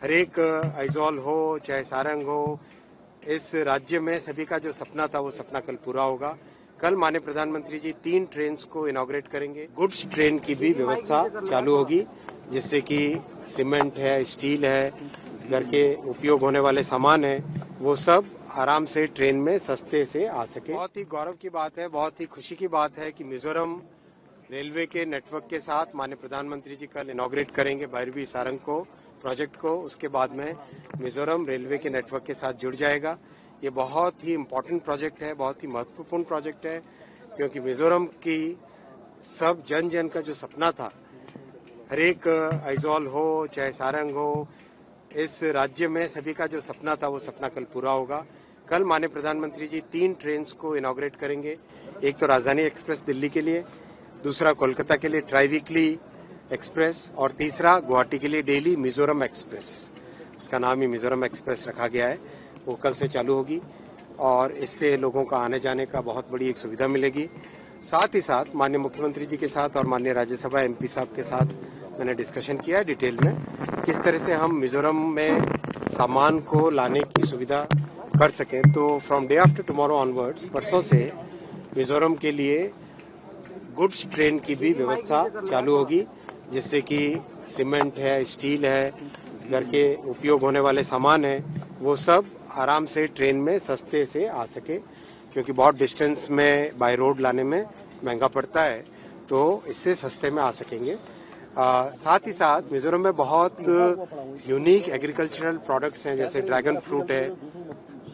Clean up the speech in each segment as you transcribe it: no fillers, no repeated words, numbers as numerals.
हर एक आइजॉल हो चाहे सारंग हो, इस राज्य में सभी का जो सपना था वो सपना कल पूरा होगा। कल माननीय प्रधानमंत्री जी 3 ट्रेन को इनॉग्रेट करेंगे। गुड्स ट्रेन की भी व्यवस्था चालू होगी, जिससे कि सीमेंट है, स्टील है, घर के उपयोग होने वाले सामान है, वो सब आराम से ट्रेन में सस्ते से आ सके। बहुत ही गौरव की बात है, बहुत ही खुशी की बात है कि मिजोरम रेलवे के नेटवर्क के साथ माननीय प्रधानमंत्री जी कल इनॉग्रेट करेंगे भैरवी सारंग को प्रोजेक्ट को। उसके बाद में मिजोरम रेलवे के नेटवर्क के साथ जुड़ जाएगा। ये बहुत ही इम्पोर्टेंट प्रोजेक्ट है, बहुत ही महत्वपूर्ण प्रोजेक्ट है, क्योंकि मिजोरम की सब जन जन का जो सपना था, हर एक आइजॉल हो चाहे सारंग हो, इस राज्य में सभी का जो सपना था वो सपना कल पूरा होगा। कल माननीय प्रधानमंत्री जी 3 ट्रेन को इनॉग्रेट करेंगे। एक तो राजधानी एक्सप्रेस दिल्ली के लिए, दूसरा कोलकाता के लिए ट्राई वीकली एक्सप्रेस, और तीसरा गुवाहाटी के लिए डेली मिजोरम एक्सप्रेस। उसका नाम ही मिजोरम एक्सप्रेस रखा गया है। वो कल से चालू होगी और इससे लोगों का आने जाने का बहुत बड़ी एक सुविधा मिलेगी। साथ ही साथ माननीय मुख्यमंत्री जी के साथ और माननीय राज्यसभा एमपी साहब के साथ मैंने डिस्कशन किया है डिटेल में, किस तरह से हम मिजोरम में सामान को लाने की सुविधा कर सकें। तो from day after tomorrow onwards, परसों से मिजोरम के लिए गुड्स ट्रेन की भी व्यवस्था चालू होगी, जिससे कि सीमेंट है, स्टील है, घर के उपयोग होने वाले सामान है, वो सब आराम से ट्रेन में सस्ते से आ सके, क्योंकि बहुत डिस्टेंस में बाय रोड लाने में महंगा पड़ता है, तो इससे सस्ते में आ सकेंगे। साथ ही साथ मिजोरम में बहुत यूनिक एग्रीकल्चरल प्रोडक्ट्स हैं, जैसे ड्रैगन फ्रूट है,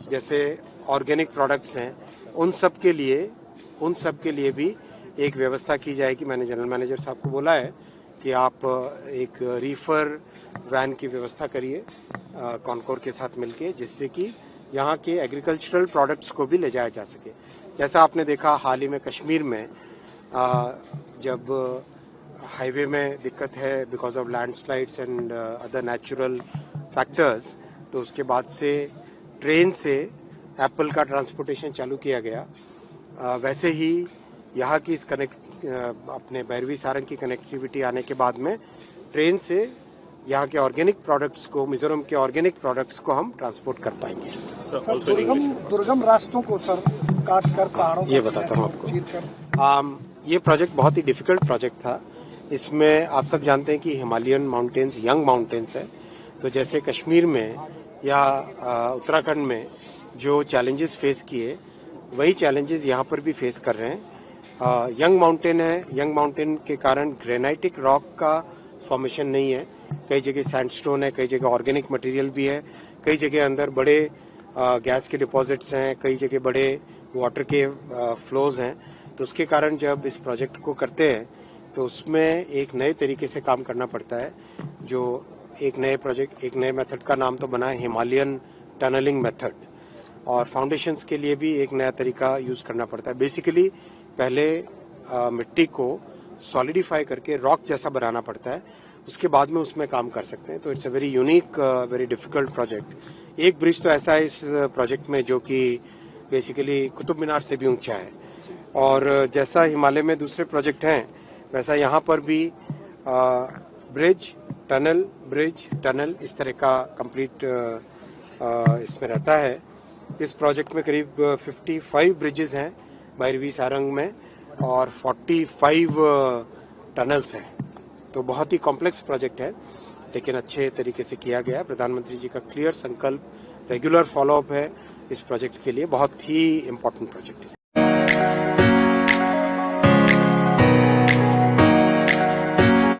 जैसे ऑर्गेनिक प्रोडक्ट्स हैं, उन सब के लिए भी एक व्यवस्था की जाएगी। मैंने जनरल मैनेजर साहब को बोला है कि आप एक रीफर वैन की व्यवस्था करिए कॉनकोर के साथ मिलके, जिससे कि यहाँ के एग्रीकल्चरल प्रोडक्ट्स को भी ले जाया जा सके। जैसा आपने देखा हाल ही में कश्मीर में जब हाईवे में दिक्कत है because of landslides and other natural factors, तो उसके बाद से ट्रेन से एप्पल का ट्रांसपोर्टेशन चालू किया गया। वैसे ही यहाँ की इस अपने भैरवी सारंग की कनेक्टिविटी आने के बाद में ट्रेन से यहाँ के ऑर्गेनिक प्रोडक्ट्स को, मिजोरम के ऑर्गेनिक प्रोडक्ट्स को हम ट्रांसपोर्ट कर पाएंगे। सर, दुर्गम रास्तों को सर काट कर पहाड़ों ये बताता हूँ आपको। ये प्रोजेक्ट बहुत ही डिफिकल्ट प्रोजेक्ट था। इसमें आप सब जानते हैं कि हिमालयन माउंटेन्स यंग माउंटेन्स है, तो जैसे कश्मीर में या उत्तराखंड में जो चैलेंजेस फेस किए, वही चैलेंजेस यहाँ पर भी फेस कर रहे हैं। यंग माउंटेन है, यंग माउंटेन के कारण ग्रेनाइटिक रॉक का फॉर्मेशन नहीं है, कई जगह सैंडस्टोन है, कई जगह ऑर्गेनिक मटेरियल भी है, कई जगह अंदर बड़े गैस के डिपॉजिट्स हैं, कई जगह बड़े वाटर के फ्लोज हैं। तो उसके कारण जब इस प्रोजेक्ट को करते हैं तो उसमें एक नए तरीके से काम करना पड़ता है। जो एक नए मेथड का नाम तो बना है हिमालयन टनलिंग मेथड, और फाउंडेशंस के लिए भी एक नया तरीका यूज करना पड़ता है। बेसिकली पहले मिट्टी को सॉलिडिफाई करके रॉक जैसा बनाना पड़ता है, उसके बाद में उसमें काम कर सकते हैं। तो it's a very unique, very difficult project. एक ब्रिज तो ऐसा है इस प्रोजेक्ट में जो कि बेसिकली कुतुब मीनार से भी ऊंचा है, और जैसा हिमालय में दूसरे प्रोजेक्ट हैं वैसा यहाँ पर भी ब्रिज टनल इस तरह का कंप्लीट इसमें रहता है। इस प्रोजेक्ट में करीब 55 ब्रिजेस हैं भैरवी सारंग में, और 45 टनल्स हैं। तो बहुत ही कॉम्प्लेक्स प्रोजेक्ट है, लेकिन अच्छे तरीके से किया गया है। प्रधानमंत्री जी का क्लियर संकल्प, रेगुलर फॉलोअप है इस प्रोजेक्ट के लिए। बहुत ही इम्पोर्टेंट प्रोजेक्ट है।